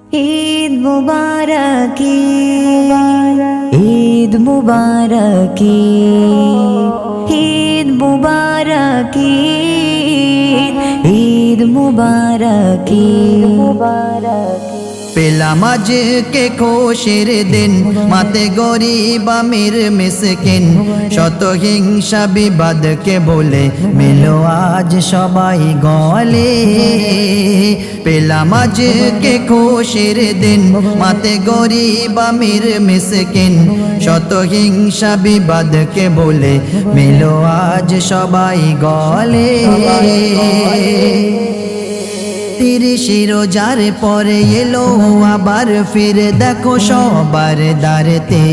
ঈদ মুবারক, ঈদ মুবারক, ঈদ মুবারক, ঈদ মুবারক। পেলাম আজকে খুশির দিন, মাতে গরিব আমির মিসকিন, শত হিংসা বিবাদকে বলে মিলো আজ সবাই গলে। পেলাম আজকে খুশির দিন, মাতে গরিব আমির মিসকিন, শত হিংসা বিবাদকে বলে মিলো আজ সবাই গলে। 30 রোজার পরে এলো আবার ফিরে দেখো সবার দ্বারেতে,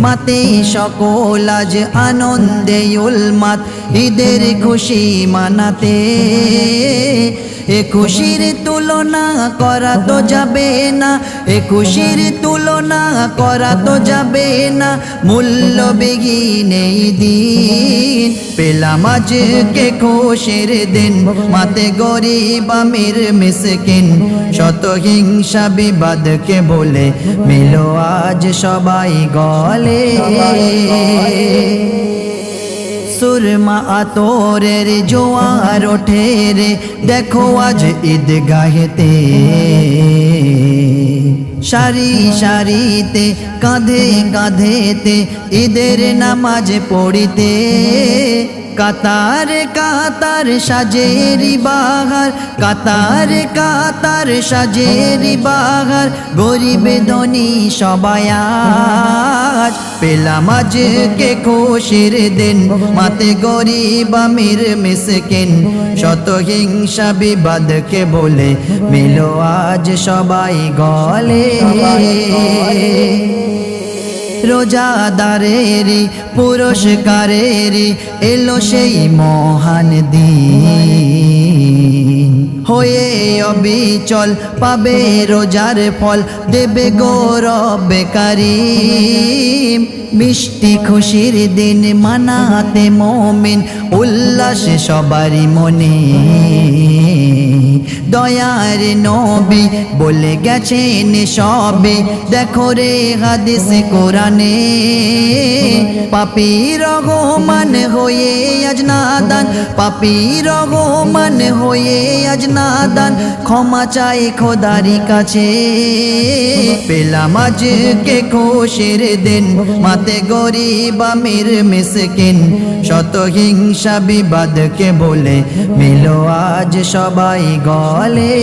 মাতে সকল আজ আনন্দে উলমাত ঈদের খুশি মানাতে। এ খুশির তুলনা করা তো যাবে না, এ খুশির তুলনা করা তো যাবে না, মূল্যবিহীন এই দিন। পেলাম আজকে খুশির দিন, মাতে গরিব আমির মিসকিন, শত হিংসা বিবাদকে বলে মিলো আজ সবাই গলে। সুরমা আতরের জোয়ার ওঠে রে দেখো আজ ঈদগাহেতে, সারি সারিতে কাঁধে কাঁধেতে ঈদের নামাজ পড়িতে। কাতার কাতার সাজেরি বাহার, কাতার কাতার সাজেরি বাহার, গরিব ধনী সবাই আজ। পেলাম আজকে খুশির দিন, মাতে গরিব আমির মিসকিন, শত হিংসা বিবাদকে বলে মিলো আজ সবাই গলে। রোজাদারেরি পুরস্কারেরি এলো সেই মহান দিন, হয়ে অবিচল পাবে রোজার ফল দেবে গৌরব কারীম। মিষ্টি খুশির দিন মানাতে মুমিন উল্লাস সবারই মনে, দয়ার নবী বলে গেছেন সবে দেখো রে হাদিস কোরআনে। পাপী রহমান হয়ে আজ নাদান, পাপী রহমান হয়ে আজ নাদান, ক্ষমা চাই খোদারি কাছে। পেলাম আজকে খুশির দিন, মাতে গরিব আমির মিসকিন, শত হিংসা বিবাদকে বলে মিলো আজ সবাই গলে।